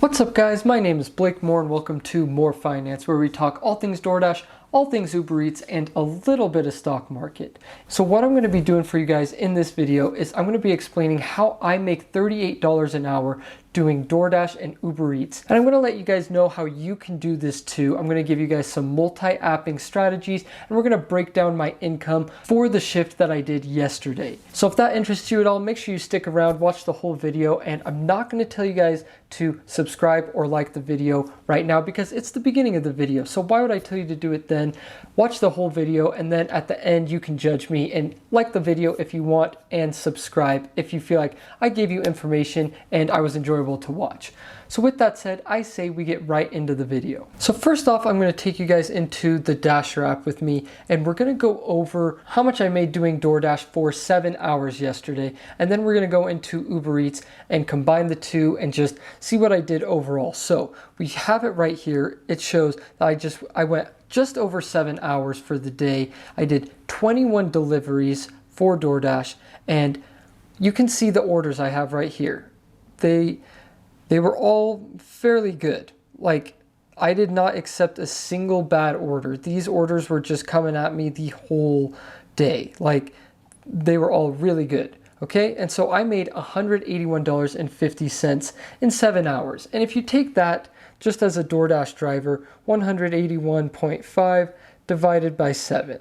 What's up guys, my name is Blake Moore and welcome to More Finance, where we talk all things DoorDash, all things Uber Eats, and a little bit of stock market. So what I'm going to be doing for you guys in this video is I'm going to be explaining how I make $38 an hour doing DoorDash and Uber Eats. And I'm going to let you guys know how you can do this too. I'm going to give you guys some multi-apping strategies, and we're going to break down my income for the shift that I did yesterday. So if that interests you at all, make sure you stick around, watch the whole video, and I'm not going to tell you guys to subscribe or like the video right now because it's the beginning of the video. So why would I tell you to do it then? Watch the whole video, and then at the end you can judge me and like the video if you want and subscribe if you feel like I gave you information and I was enjoyable to watch. So with that said, I say we get right into the video. So first off, I'm going to take you guys into the Dasher app with me, and we're going to go over how much I made doing DoorDash for 7 hours yesterday, and then we're going to go into Uber Eats and combine the two and just see what I did overall. So we have it right here. It shows that I went just over 7 hours for the day. I did 21 deliveries for DoorDash, and you can see the orders I have right here. They were all fairly good. Like, I did not accept a single bad order. These orders were just coming at me the whole day. Like, they were all really good. Okay, and so I made $181.50 in 7 hours. And if you take that just as a DoorDash driver, 181.5 divided by 7.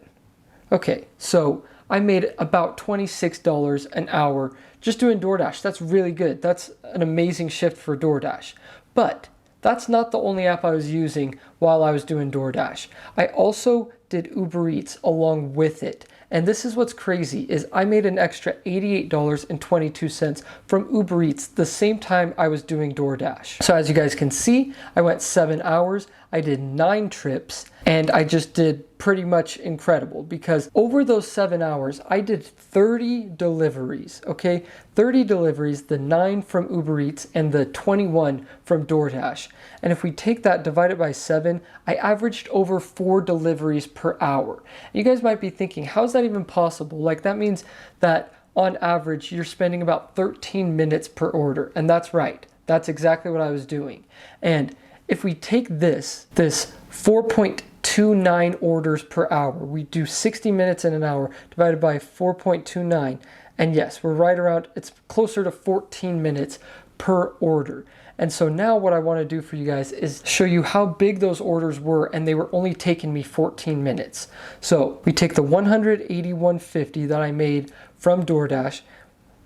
Okay, so I made about $26 an hour just doing DoorDash. That's really good. That's an amazing shift for DoorDash. But that's not the only app I was using while I was doing DoorDash. I also did Uber Eats along with it. And this is what's crazy, is I made an extra $88.22 from Uber Eats the same time I was doing DoorDash. So as you guys can see, I went 7 hours, I did 9 trips, and I just did pretty much incredible because over those 7 hours, I did 30 deliveries, okay? 30 deliveries, the 9 from Uber Eats and the 21 from DoorDash. And if we take that divided by 7, I averaged over 4 deliveries per hour. You guys might be thinking, how is that even possible? Like, that means that on average, you're spending about 13 minutes per order. And that's right. That's exactly what I was doing. And if we take this 4.29 orders per hour, we do 60 minutes in an hour divided by 4.29. And yes, we're right around, it's closer to 14 minutes per order. And so now what I want to do for you guys is show you how big those orders were, and they were only taking me 14 minutes. So we take the $181.50 that I made from DoorDash,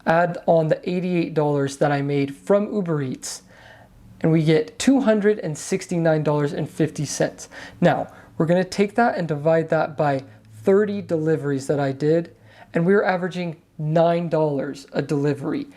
add on the $88 that I made from Uber Eats, and we get $269.50. Now, we're going to take that and divide that by 30 deliveries that I did, and we were averaging $9 a delivery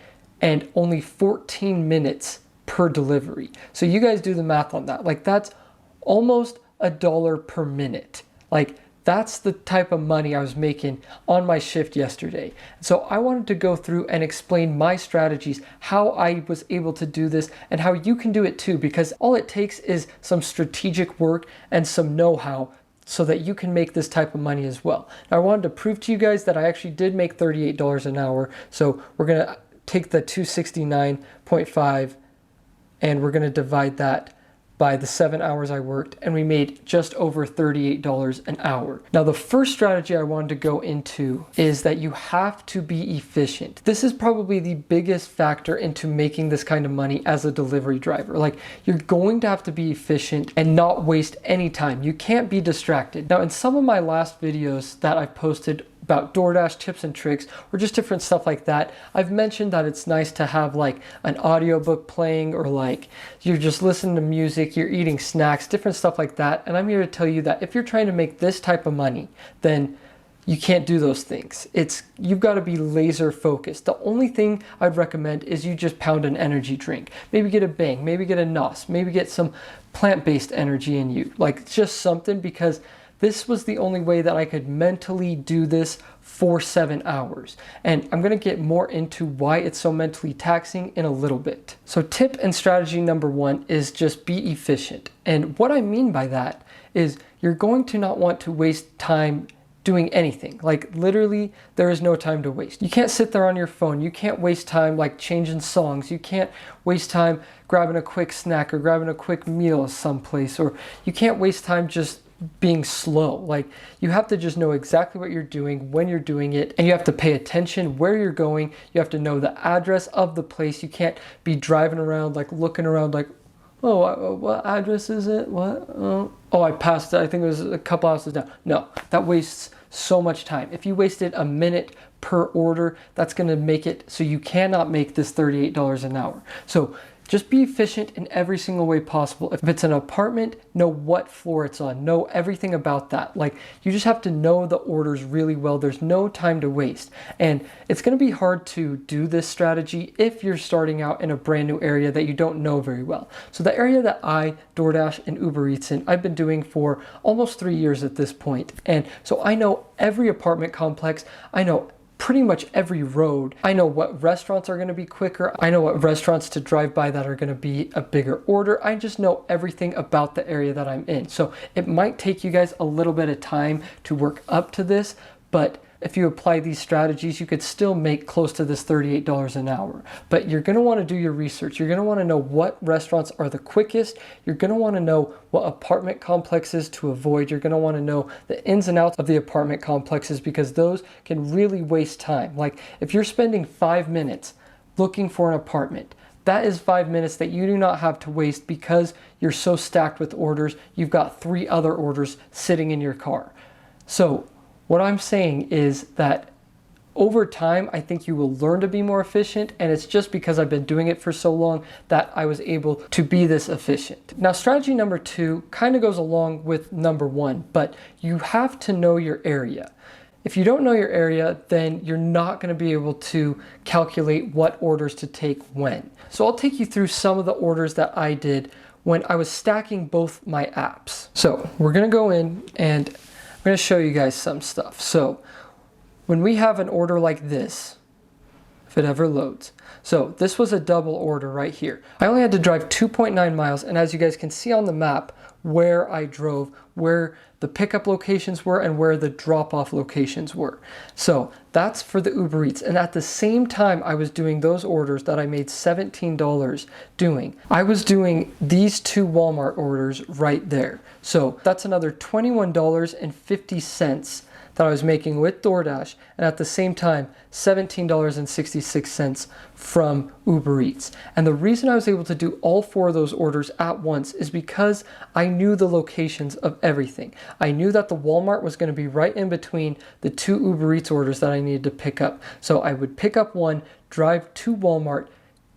and only 14 minutes per delivery. So you guys do the math on that. Like, that's almost $1 per minute. Like, that's the type of money I was making on my shift yesterday. So I wanted to go through and explain my strategies, how I was able to do this, and how you can do it too, because all it takes is some strategic work and some know-how so that you can make this type of money as well. Now, I wanted to prove to you guys that I actually did make $38 an hour. So we're gonna take the 269.5 and we're gonna divide that by the 7 hours I worked, and we made just over $38 an hour. Now, the first strategy I wanted to go into is that you have to be efficient. This is probably the biggest factor into making this kind of money as a delivery driver. Like, you're going to have to be efficient and not waste any time. You can't be distracted. Now, in some of my last videos that I've posted about DoorDash tips and tricks or just different stuff like that, I've mentioned that it's nice to have like an audiobook playing, or like you're just listening to music, you're eating snacks, different stuff like that. And I'm here to tell you that if you're trying to make this type of money, then you can't do those things. You've got to be laser focused. The only thing I'd recommend is you just pound an energy drink. Maybe get a Bang, maybe get a NOS, maybe get some plant-based energy in you. Like, just something, because this was the only way that I could mentally do this for 7 hours. And I'm gonna get more into why it's so mentally taxing in a little bit. So tip and strategy number 1 is just be efficient. And what I mean by that is you're going to not want to waste time doing anything. Like literally, there is no time to waste. You can't sit there on your phone. You can't waste time like changing songs. You can't waste time grabbing a quick snack or grabbing a quick meal someplace, or you can't waste time just being slow. Like you have to just know exactly what you're doing when you're doing it, and you have to pay attention where you're going. You have to know the address of the place. You can't be driving around like looking around like, oh, what address is it? What? Oh, I passed it. I think it was a couple houses down. No, that wastes so much time. If you wasted a minute per order, that's going to make it so you cannot make this $38 an hour. So just be efficient in every single way possible. If it's an apartment, know what floor it's on. Know everything about that. Like you just have to know the orders really well. There's no time to waste. And it's going to be hard to do this strategy if you're starting out in a brand new area that you don't know very well. So the area that I DoorDash and Uber Eats in, I've been doing for almost 3 years at this point. And so I know every apartment complex. I know pretty much every road. I know what restaurants are going to be quicker. I know what restaurants to drive by that are going to be a bigger order. I just know everything about the area that I'm in. So it might take you guys a little bit of time to work up to this, but if you apply these strategies, you could still make close to this $38 an hour. But you're going to want to do your research. You're going to want to know what restaurants are the quickest. You're going to want to know what apartment complexes to avoid. You're going to want to know the ins and outs of the apartment complexes, because those can really waste time. Like if you're spending 5 minutes looking for an apartment, that is 5 minutes that you do not have to waste because you're so stacked with orders. You've got 3 other orders sitting in your car. So what I'm saying is that over time, I think you will learn to be more efficient, and it's just because I've been doing it for so long that I was able to be this efficient. Now, strategy number 2 kind of goes along with number 1, but you have to know your area. If you don't know your area, then you're not going to be able to calculate what orders to take when. So I'll take you through some of the orders that I did when I was stacking both my apps. So we're going to go in and I'm going to show you guys some stuff. So when we have an order like this, if it ever loads. So this was a double order right here. I only had to drive 2.9 miles, and as you guys can see on the map where I drove, where the pickup locations were and where the drop-off locations were. So that's for the Uber Eats. And at the same time I was doing those orders that I made $17 doing, I was doing these 2 Walmart orders right there. So that's another $21.50 that I was making with DoorDash, and at the same time $17.66 from Uber Eats. And the reason I was able to do all 4 of those orders at once is because I knew the locations of everything. I knew that the Walmart was going to be right in between the 2 Uber Eats orders that I needed to pick up. So I would pick up one, drive to Walmart,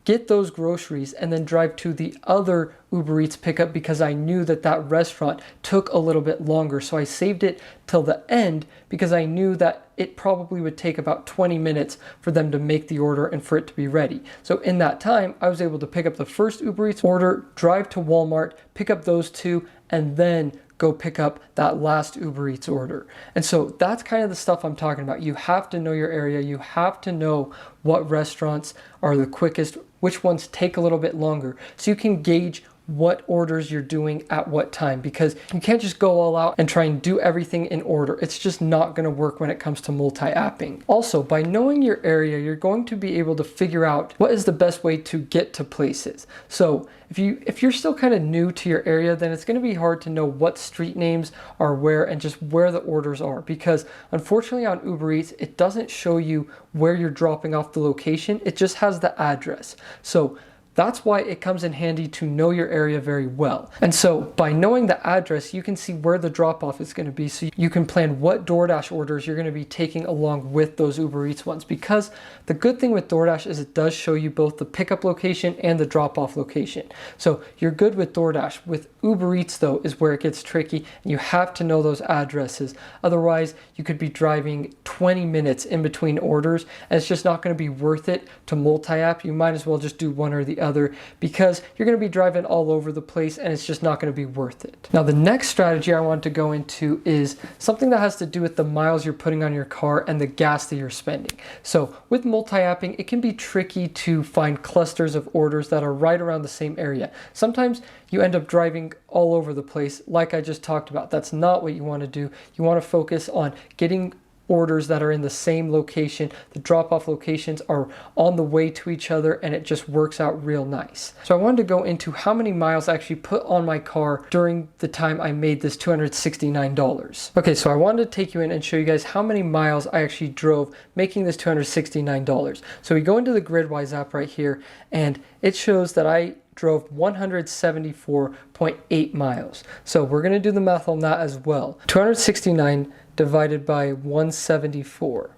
get those groceries, and then drive to the other Uber Eats pickup because I knew that that restaurant took a little bit longer. So I saved it till the end because I knew that it probably would take about 20 minutes for them to make the order and for it to be ready. So in that time, I was able to pick up the first Uber Eats order, drive to Walmart, pick up those 2, and then go pick up that last Uber Eats order. And so that's kind of the stuff I'm talking about. You have to know your area. You have to know what restaurants are the quickest, which ones take a little bit longer, so you can gauge what orders you're doing at what time, because you can't just go all out and try and do everything in order. It's just not going to work when it comes to multi-apping. Also, by knowing your area, you're going to be able to figure out what is the best way to get to places. So if you're still kind of new to your area, then it's going to be hard to know what street names are where and just where the orders are, because unfortunately on Uber Eats, it doesn't show you where you're dropping off the location. It just has the address. So that's why it comes in handy to know your area very well. And so by knowing the address, you can see where the drop-off is going to be, so you can plan what DoorDash orders you're going to be taking along with those Uber Eats ones. Because the good thing with DoorDash is it does show you both the pickup location and the drop-off location. So you're good with DoorDash. With Uber Eats though is where it gets tricky, and you have to know those addresses. Otherwise, you could be driving 20 minutes in between orders, and it's just not going to be worth it to multi-app. You might as well just do one or the other. other because you're going to be driving all over the place and it's just not going to be worth it. Now, the next strategy I want to go into is something that has to do with the miles you're putting on your car and the gas that you're spending. So with multi-apping, it can be tricky to find clusters of orders that are right around the same area. Sometimes you end up driving all over the place, like I just talked about. That's not what you want to do. You want to focus on getting orders that are in the same location. The drop-off locations are on the way to each other and it just works out real nice. So I wanted to go into how many miles I actually put on my car during the time I made this $269. Okay, so I wanted to take you in and show you guys how many miles I actually drove making this $269. So we go into the Gridwise app right here and it shows that I drove 174.8 miles. So we're going to do the math on that as well. 269 divided by 174.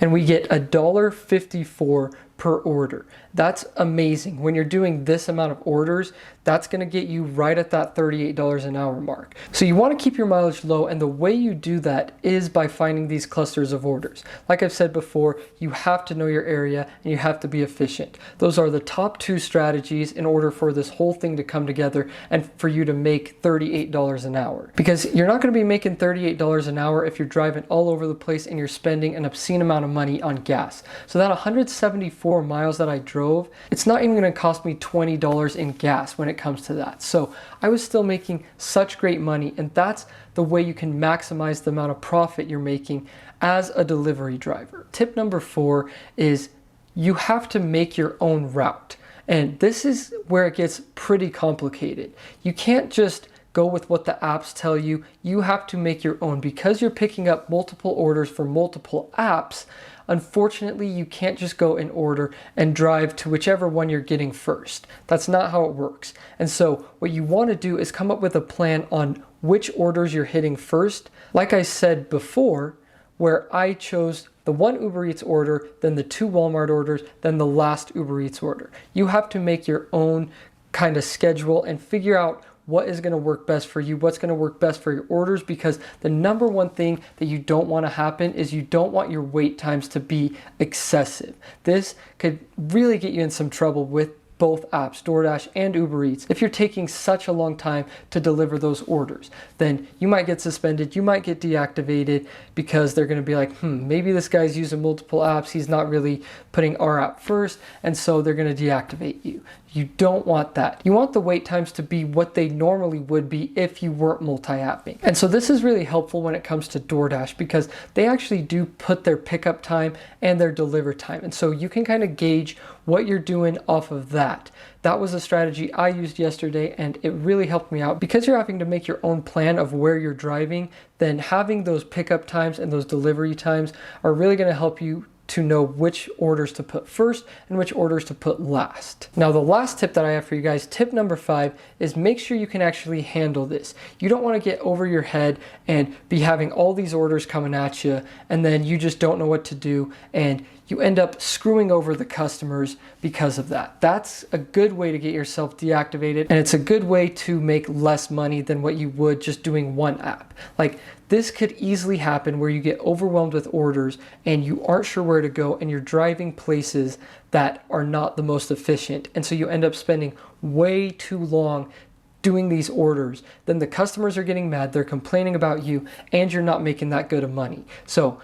And we get $1.54 per order. That's amazing. When you're doing this amount of orders, that's going to get you right at that $38 an hour mark. So you want to keep your mileage low, and the way you do that is by finding these clusters of orders. Like I've said before, you have to know your area and you have to be efficient. Those are the top two strategies in order for this whole thing to come together and for you to make $38 an hour. Because you're not going to be making $38 an hour if you're driving all over the place and you're spending an obscene amount of money on gas. So that 174 miles that I drove, it's not even going to cost me $20 in gas when it comes to that. So I was still making such great money, and that's the way you can maximize the amount of profit you're making as a delivery driver. Tip number 4 is you have to make your own route. And this is where it gets pretty complicated. You can't just go with what the apps tell you. You have to make your own. Because you're picking up multiple orders for multiple apps, unfortunately, you can't just go in order and drive to whichever one you're getting first. That's not how it works. And so what you want to do is come up with a plan on which orders you're hitting first. Like I said before, where I chose the one Uber Eats order, then the 2 Walmart orders, then the last Uber Eats order. You have to make your own kind of schedule and figure out what is going to work best for you, what's going to work best for your orders, because the number one thing that you don't want to happen is you don't want your wait times to be excessive. This could really get you in some trouble with both apps, Doordash and Uber Eats. If you're taking such a long time to deliver those orders, then you might get suspended, you might get deactivated because they're going to be like, maybe this guy's using multiple apps, he's not really putting our app first, and so they're going to deactivate you. You don't want that. You want the wait times to be what they normally would be if you weren't multi-apping. And so this is really helpful when it comes to DoorDash because they actually do put their pickup time and their deliver time. And so you can kind of gauge what you're doing off of that. That was a strategy I used yesterday and it really helped me out. Because you're having to make your own plan of where you're driving, then having those pickup times and those delivery times are really going to help you to know which orders to put first and which orders to put last. Now, the last tip that I have for you guys, tip number 5, is make sure you can actually handle this. You don't want to get over your head and be having all these orders coming at you and then you just don't know what to do and you end up screwing over the customers because of that. That's a good way to get yourself deactivated, and it's a good way to make less money than what you would just doing one app. Like, this could easily happen where you get overwhelmed with orders and you aren't sure where to go and you're driving places that are not the most efficient. And so you end up spending way too long doing these orders. Then the customers are getting mad, they're complaining about you, and you're not making that good of money. So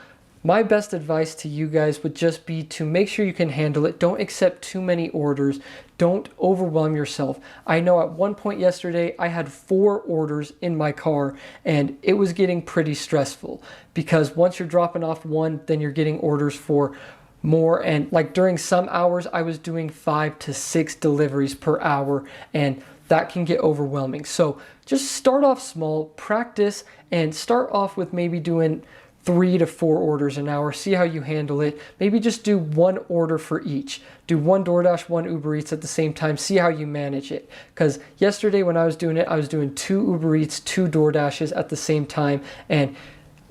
my best advice to you guys would just be to make sure you can handle it. Don't accept too many orders. Don't overwhelm yourself. I know at one point yesterday, I had 4 orders in my car and it was getting pretty stressful because once you're dropping off one, then you're getting orders for more. And like during some hours, I was doing 5 to 6 deliveries per hour and that can get overwhelming. So just start off small, practice, and start off with maybe doing 3 to 4 orders an hour. See how you handle it. Maybe just do 1 order for each. Do 1 DoorDash, 1 Uber Eats at the same time. See how you manage it. Because yesterday when I was doing it, I was doing 2 Uber Eats, 2 DoorDashes at the same time. And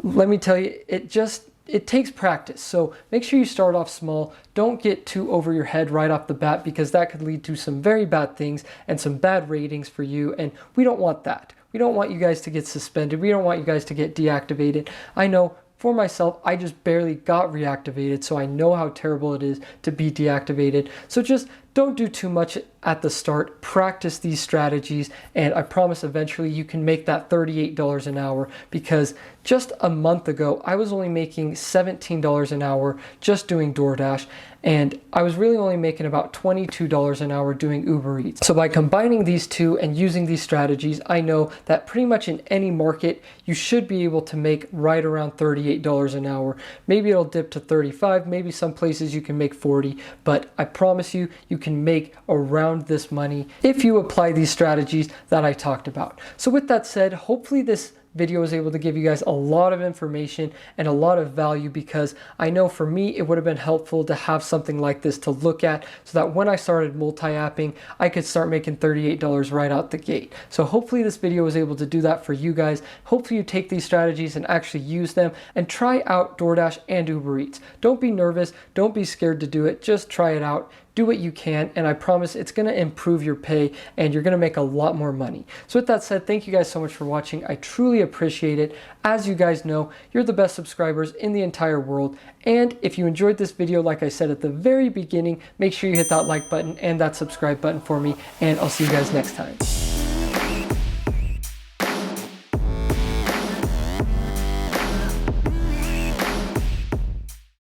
let me tell you, it takes practice. So make sure you start off small. Don't get too over your head right off the bat because that could lead to some very bad things and some bad ratings for you. And we don't want that. We don't want you guys to get suspended. We don't want you guys to get deactivated. I know for myself, I just barely got reactivated, so I know how terrible it is to be deactivated. So just don't do too much at the start. Practice these strategies, and I promise eventually you can make that $38 an hour, because just a month ago, I was only making $17 an hour just doing DoorDash, and I was really only making about $22 an hour doing Uber Eats. So by combining these two and using these strategies, I know that pretty much in any market, you should be able to make right around $38 an hour. Maybe it'll dip to 35, maybe some places you can make 40, but I promise you, you can make around this money if you apply these strategies that I talked about. So with that said, hopefully this video was able to give you guys a lot of information and a lot of value, because I know for me it would have been helpful to have something like this to look at, so that when I started multi-apping, I could start making $38 right out the gate. So hopefully this video was able to do that for you guys. Hopefully you take these strategies and actually use them and try out DoorDash and Uber Eats. Don't be nervous, don't be scared to do it, just try it out. Do what you can, and I promise it's going to improve your pay and you're going to make a lot more money. So with that said, thank you guys so much for watching. I truly appreciate it. As you guys know, you're the best subscribers in the entire world. And if you enjoyed this video, like I said at the very beginning, make sure you hit that like button and that subscribe button for me, and I'll see you guys next time.